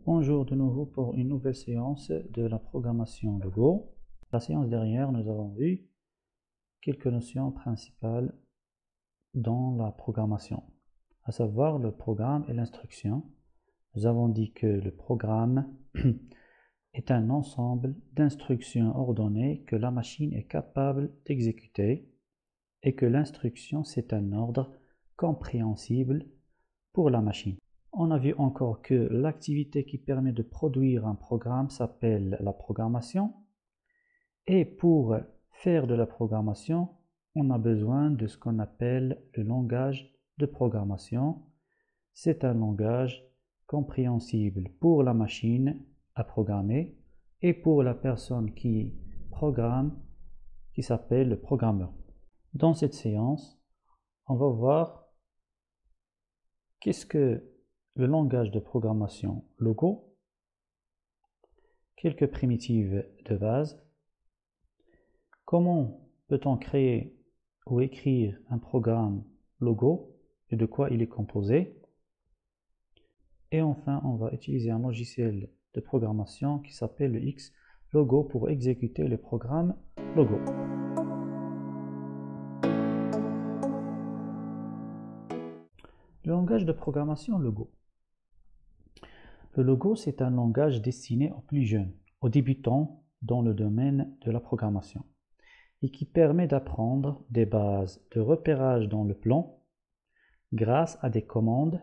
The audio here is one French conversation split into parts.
Bonjour de nouveau pour une nouvelle séance de la programmation de Go. La séance dernière, nous avons vu quelques notions principales dans la programmation, à savoir le programme et l'instruction. Nous avons dit que le programme est un ensemble d'instructions ordonnées que la machine est capable d'exécuter et que l'instruction, c'est un ordre compréhensible pour la machine. On a vu encore que l'activité qui permet de produire un programme s'appelle la programmation. Et pour faire de la programmation, on a besoin de ce qu'on appelle le langage de programmation. C'est un langage compréhensible pour la machine à programmer et pour la personne qui programme, qui s'appelle le programmeur. Dans cette séance, on va voir qu'est-ce que le langage de programmation Go, quelques primitives de base, comment peut-on créer ou écrire un programme Go et de quoi il est composé, et enfin on va utiliser un logiciel de programmation qui s'appelle le Xlogo pour exécuter le programme Go. Le langage de programmation Go. Le Go, c'est un langage destiné aux plus jeunes, aux débutants dans le domaine de la programmation, et qui permet d'apprendre des bases de repérage dans le plan grâce à des commandes,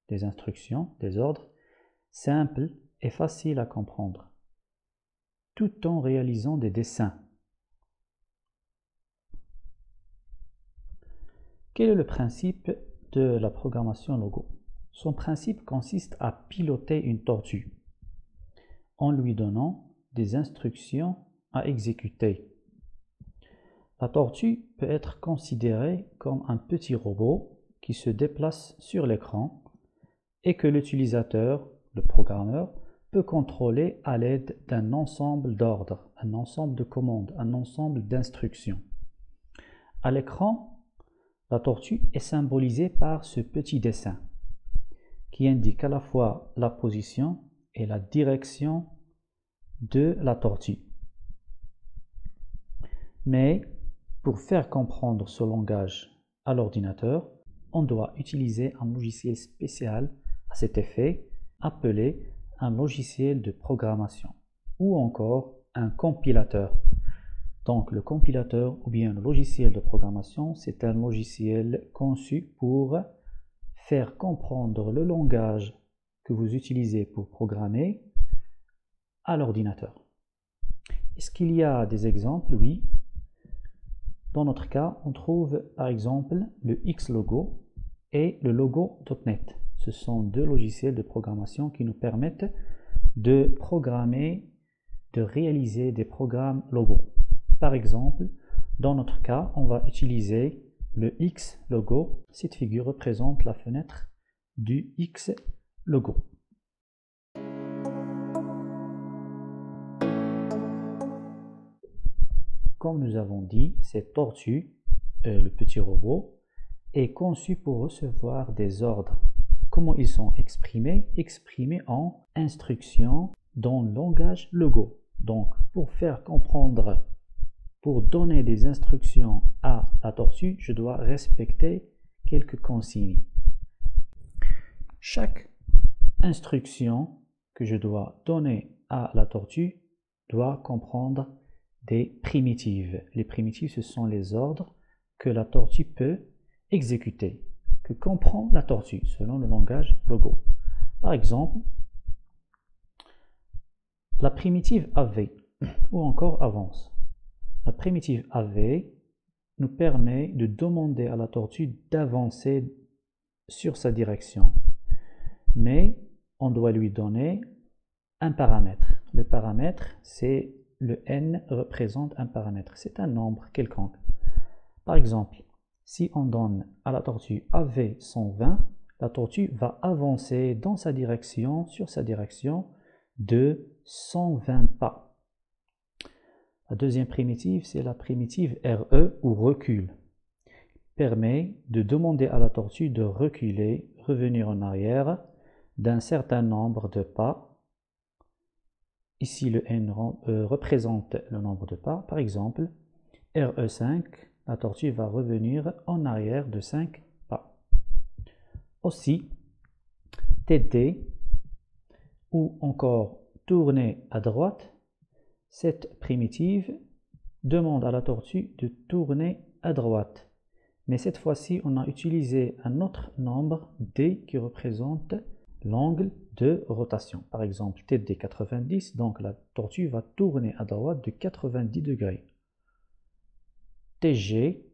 des instructions, des ordres simples et faciles à comprendre, tout en réalisant des dessins. Quel est le principe de la programmation Go? Son principe consiste à piloter une tortue en lui donnant des instructions à exécuter. La tortue peut être considérée comme un petit robot qui se déplace sur l'écran et que l'utilisateur, le programmeur, peut contrôler à l'aide d'un ensemble d'ordres, un ensemble de commandes, un ensemble d'instructions. À l'écran, la tortue est symbolisée par ce petit dessin qui indique à la fois la position et la direction de la tortue. Mais pour faire comprendre ce langage à l'ordinateur, on doit utiliser un logiciel spécial à cet effet, appelé un logiciel de programmation ou encore un compilateur. Donc le compilateur ou bien le logiciel de programmation, c'est un logiciel conçu pour faire comprendre le langage que vous utilisez pour programmer à l'ordinateur. Est-ce qu'il y a des exemples? Oui. Dans notre cas, on trouve par exemple le Xlogo et le Logo.net. Ce sont deux logiciels de programmation qui nous permettent de programmer, de réaliser des programmes Logo. Par exemple, dans notre cas, on va utiliser le Xlogo. Cette figure représente la fenêtre du Xlogo. Comme nous avons dit, cette tortue, le petit robot, est conçu pour recevoir des ordres. Comment ils sont exprimés? Exprimés en instructions dans le langage Go. Donc, pour faire comprendre, pour donner des instructions à la tortue, je dois respecter quelques consignes. Chaque instruction que je dois donner à la tortue doit comprendre des primitives. Les primitives, ce sont les ordres que la tortue peut exécuter, que comprend la tortue selon le langage Go. Par exemple, la primitive AV ou encore avance. La primitive AV nous permet de demander à la tortue d'avancer sur sa direction, mais on doit lui donner un paramètre. Le paramètre, c'est le n représente un paramètre, c'est un nombre quelconque. Par exemple, si on donne à la tortue AV 120, la tortue va avancer dans sa direction, sur sa direction de 120 pas. La deuxième primitive, c'est la primitive RE ou recul. Permet de demander à la tortue de reculer, revenir en arrière d'un certain nombre de pas. Ici, le n représente le nombre de pas. Par exemple, RE5, la tortue va revenir en arrière de 5 pas. Aussi, TD, ou encore tourner à droite, cette primitive demande à la tortue de tourner à droite. Mais cette fois-ci, on a utilisé un autre nombre, D, qui représente l'angle de rotation. Par exemple, TD 90, donc la tortue va tourner à droite de 90 degrés. TG,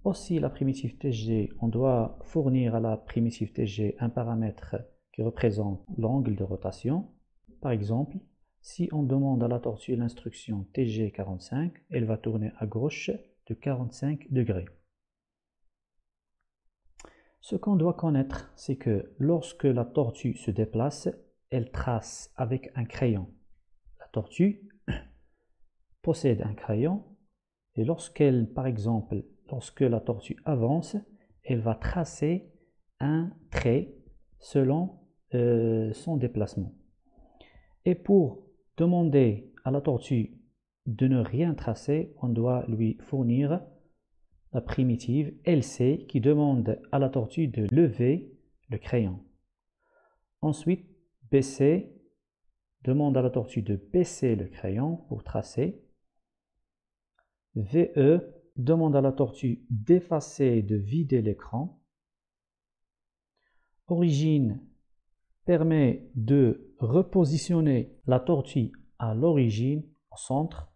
aussi la primitive TG, on doit fournir à la primitive TG un paramètre qui représente l'angle de rotation. Par exemple, si on demande à la tortue l'instruction TG 45, elle va tourner à gauche de 45 degrés. Ce qu'on doit connaître, c'est que lorsque la tortue se déplace, elle trace avec un crayon. La tortue possède un crayon et par exemple, lorsque la tortue avance, elle va tracer un trait selon son déplacement. Et pour demander à la tortue de ne rien tracer, on doit lui fournir la primitive LC qui demande à la tortue de lever le crayon. Ensuite, BC demande à la tortue de baisser le crayon pour tracer. VE demande à la tortue d'effacer, de vider l'écran. Origine permet de repositionner la tortue à l'origine, au centre.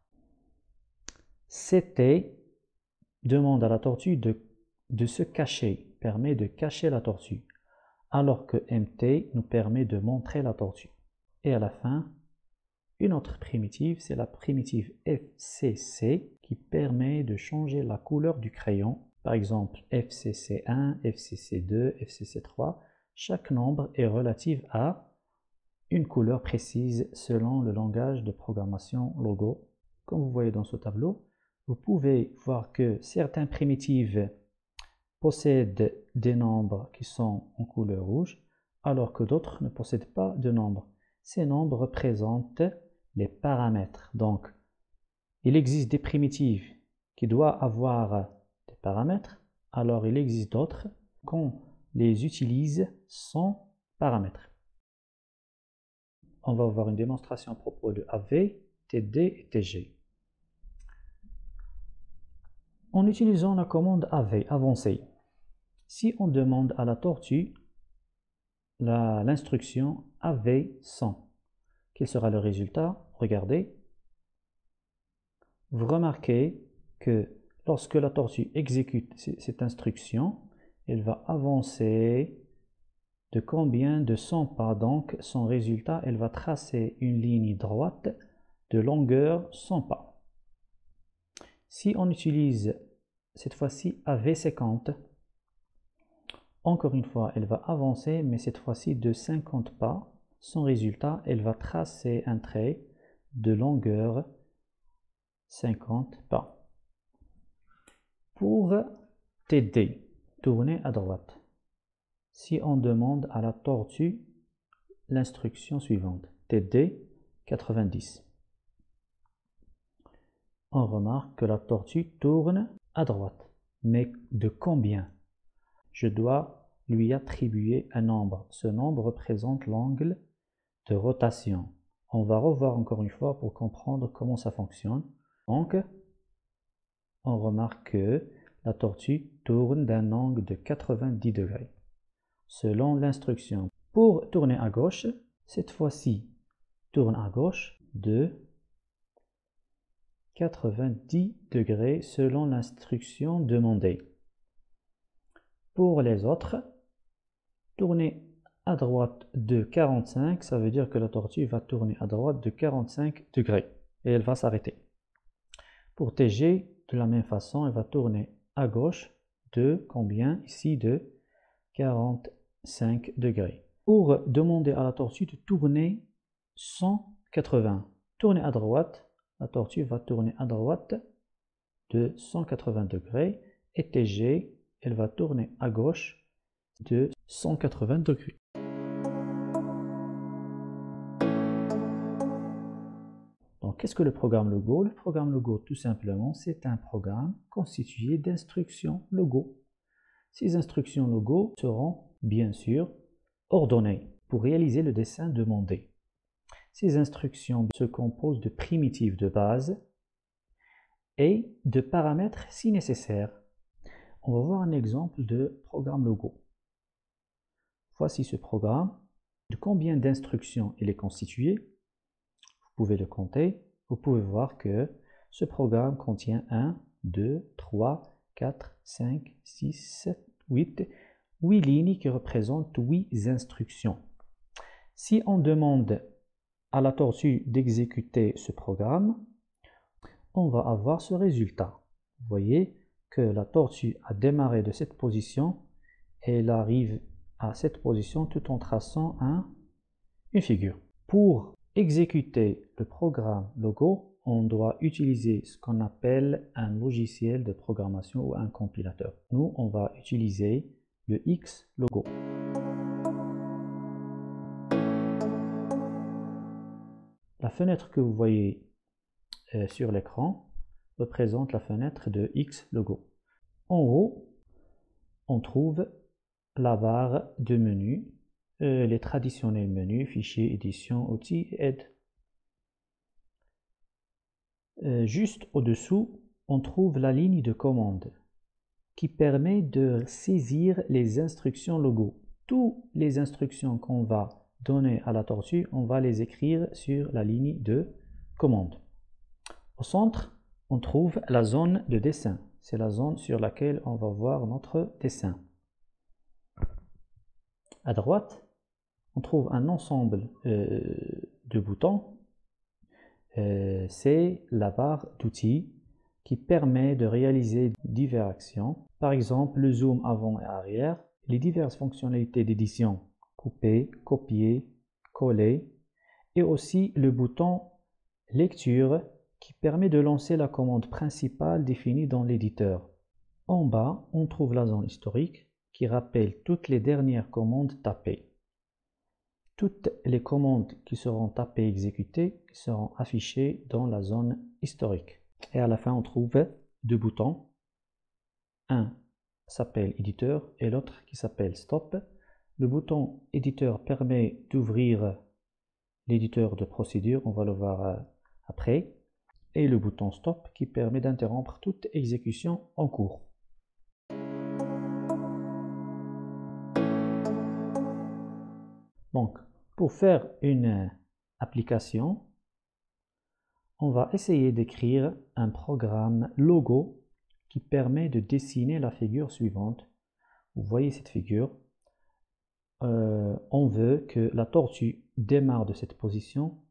CT demande à la tortue de se cacher, permet de cacher la tortue, alors que MT nous permet de montrer la tortue. Et à la fin, une autre primitive, c'est la primitive FCC qui permet de changer la couleur du crayon. Par exemple, FCC1, FCC2, FCC3. Chaque nombre est relatif à une couleur précise selon le langage de programmation Logo. Comme vous voyez dans ce tableau, vous pouvez voir que certaines primitives possèdent des nombres qui sont en couleur rouge, alors que d'autres ne possèdent pas de nombres. Ces nombres représentent les paramètres. Donc, il existe des primitives qui doivent avoir des paramètres, alors il existe d'autres qu'on les utilise sans paramètres. On va voir une démonstration à propos de AV, TD et TG. En utilisant la commande AV, avancer, si on demande à la tortue l'instruction AV 100, quel sera le résultat? Regardez. Vous remarquez que lorsque la tortue exécute cette instruction, elle va avancer de combien de 100 pas. Donc, son résultat, elle va tracer une ligne droite de longueur 100 pas. Si on utilise cette fois-ci AV50, encore une fois, elle va avancer, mais cette fois-ci de 50 pas. Son résultat, elle va tracer un trait de longueur 50 pas. Pour TD, tourner à droite. Si on demande à la tortue l'instruction suivante, TD 90. On remarque que la tortue tourne à droite. Mais de combien? Je dois lui attribuer un nombre. Ce nombre représente l'angle de rotation. On va revoir encore une fois pour comprendre comment ça fonctionne. Donc, on remarque que la tortue tourne d'un angle de 90 degrés, selon l'instruction. Pour tourner à gauche, cette fois-ci, tourne à gauche de 90 degrés selon l'instruction demandée. Pour les autres, tourner à droite de 45, ça veut dire que la tortue va tourner à droite de 45 degrés et elle va s'arrêter. Pour TG, de la même façon, elle va tourner à gauche de combien? Ici de 45 degrés. Pour demander à la tortue de tourner 180, tourner à droite, la tortue va tourner à droite de 180 degrés et TG, elle va tourner à gauche de 180 degrés. qu'est-ce que le programme logo? Le programme logo, tout simplement, c'est un programme constitué d'instructions logo. Ces instructions logo seront, bien sûr, ordonnées pour réaliser le dessin demandé. Ces instructions se composent de primitives de base et de paramètres si nécessaire. On va voir un exemple de programme logo. Voici ce programme. De combien d'instructions il est constitué? Vous pouvez le compter. Vous pouvez voir que ce programme contient 1, 2, 3, 4, 5, 6, 7, 8 lignes qui représentent 8 instructions. Si on demande à la tortue d'exécuter ce programme, on va avoir ce résultat. Vous voyez que la tortue a démarré de cette position et elle arrive à cette position tout en traçant une figure. Pour exécuter le programme logo, on doit utiliser ce qu'on appelle un logiciel de programmation ou un compilateur. Nous, on va utiliser le Xlogo. La fenêtre que vous voyez sur l'écran représente la fenêtre de Xlogo. En haut, on trouve la barre de menu, les traditionnels menus, fichiers, édition, outils, aide. Juste au-dessous, on trouve la ligne de commande qui permet de saisir les instructions logo. Toutes les instructions qu'on va donner à la tortue, on va les écrire sur la ligne de commande. Au centre, on trouve la zone de dessin. C'est la zone sur laquelle on va voir notre dessin. À droite, on trouve un ensemble de boutons. C'est la barre d'outils qui permet de réaliser diverses actions. Par exemple, le zoom avant et arrière, les diverses fonctionnalités d'édition, couper, copier, coller, et aussi le bouton lecture qui permet de lancer la commande principale définie dans l'éditeur. En bas, on trouve la zone historique qui rappelle toutes les dernières commandes tapées. Toutes les commandes qui seront tapées et exécutées seront affichées dans la zone historique. Et à la fin, on trouve deux boutons. Un s'appelle éditeur et l'autre qui s'appelle stop. Le bouton éditeur permet d'ouvrir l'éditeur de procédure, on va le voir après. Et le bouton stop qui permet d'interrompre toute exécution en cours. Donc, pour faire une application, on va essayer d'écrire un programme logo qui permet de dessiner la figure suivante. Vous voyez cette figure. On veut que la tortue démarre de cette position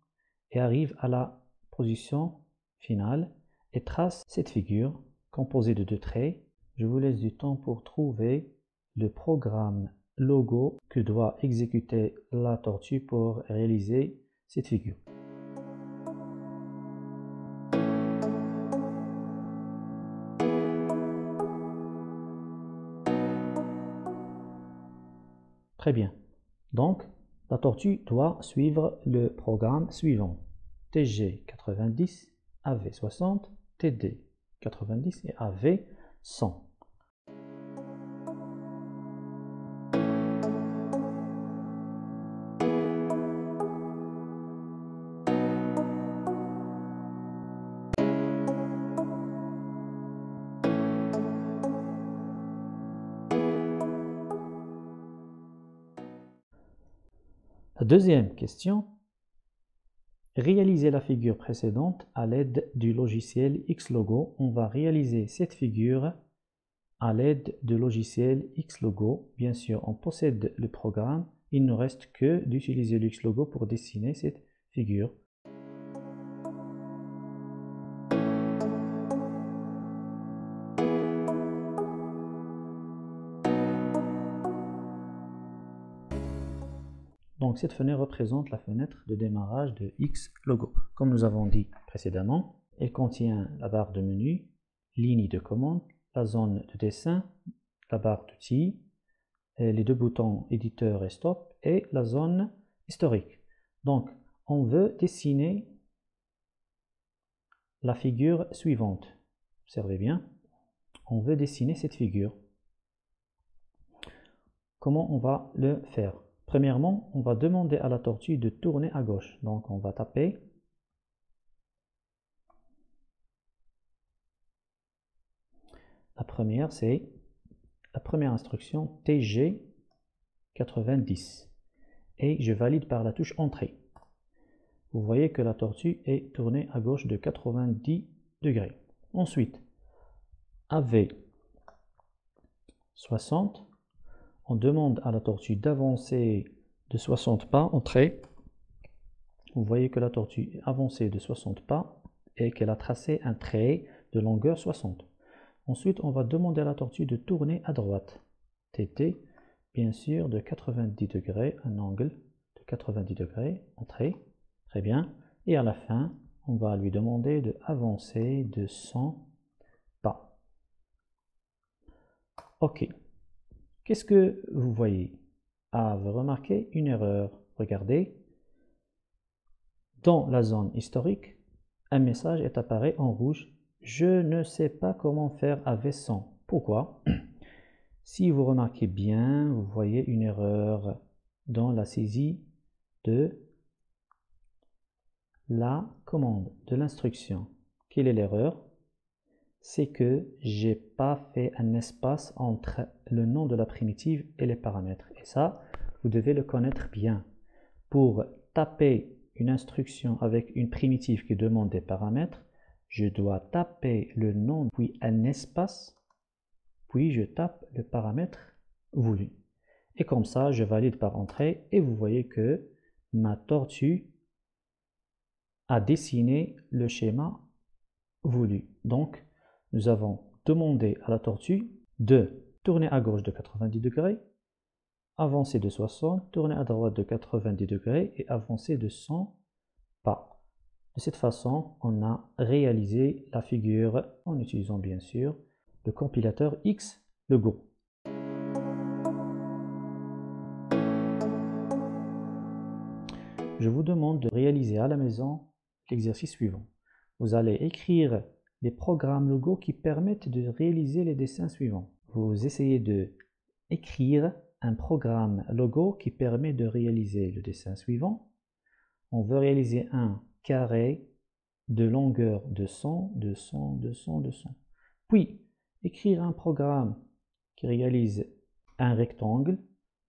et arrive à la position finale et trace cette figure composée de deux traits. Je vous laisse du temps pour trouver le programme logo que doit exécuter la tortue pour réaliser cette figure. Très bien. Donc, la tortue doit suivre le programme suivant. TG90, AV60, TD90 et AV100. La deuxième question, réaliser la figure précédente à l'aide du logiciel Xlogo. On va réaliser cette figure à l'aide du logiciel Xlogo. Bien sûr, on possède le programme. Il ne reste que d'utiliser le Xlogo pour dessiner cette figure. Donc cette fenêtre représente la fenêtre de démarrage de Xlogo. Comme nous avons dit précédemment, elle contient la barre de menu, ligne de commande, la zone de dessin, la barre d'outils, les deux boutons éditeur et stop et la zone historique. Donc on veut dessiner la figure suivante. Observez bien, on veut dessiner cette figure. Comment on va le faire? Premièrement, on va demander à la tortue de tourner à gauche. Donc on va taper. La première instruction TG 90 et je valide par la touche Entrée. Vous voyez que la tortue est tournée à gauche de 90 degrés. Ensuite, AV 60, on demande à la tortue d'avancer de 60 pas, Entrée. Vous voyez que la tortue est avancée de 60 pas et qu'elle a tracé un trait de longueur 60. Ensuite, on va demander à la tortue de tourner à droite. TT, bien sûr, de 90 degrés, un angle de 90 degrés, Entrée. Très bien. Et à la fin, on va lui demander de avancer de 100 pas. OK. Qu'est-ce que vous voyez? Ah, vous remarquez une erreur. Regardez. Dans la zone historique, un message est apparu en rouge. Je ne sais pas comment faire avec 100. Pourquoi? Si vous remarquez bien, vous voyez une erreur dans la saisie de la commande, de l'instruction. Quelle est l'erreur? C'est que j'ai pas fait un espace entre le nom de la primitive et les paramètres. Et ça, vous devez le connaître bien. Pour taper une instruction avec une primitive qui demande des paramètres, je dois taper le nom, puis un espace, puis je tape le paramètre voulu. Et comme ça, je valide par Entrée et vous voyez que ma tortue a dessiné le schéma voulu. Donc, nous avons demandé à la tortue de tourner à gauche de 90 degrés, avancer de 60, tourner à droite de 90 degrés et avancer de 100 pas. De cette façon, on a réalisé la figure en utilisant bien sûr le compilateur Xlogo. Je vous demande de réaliser à la maison l'exercice suivant. Vous allez écrire les programmes Logo qui permettent de réaliser les dessins suivants. Vous essayez de écrire un programme Logo qui permet de réaliser le dessin suivant. On veut réaliser un carré de longueur de 100, de 100, de 100, de 100. Puis, écrire un programme qui réalise un rectangle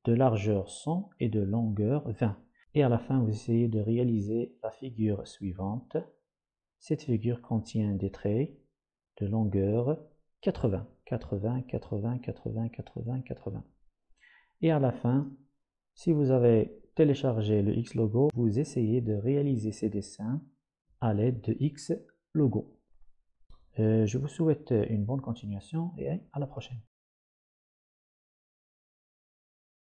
de largeur 100 et de longueur 20. Et à la fin, vous essayez de réaliser la figure suivante. Cette figure contient des traits de longueur 80, 80, 80, 80, 80, 80. Et à la fin, si vous avez téléchargé le Xlogo, vous essayez de réaliser ces dessins à l'aide de Xlogo. Je vous souhaite une bonne continuation et à la prochaine.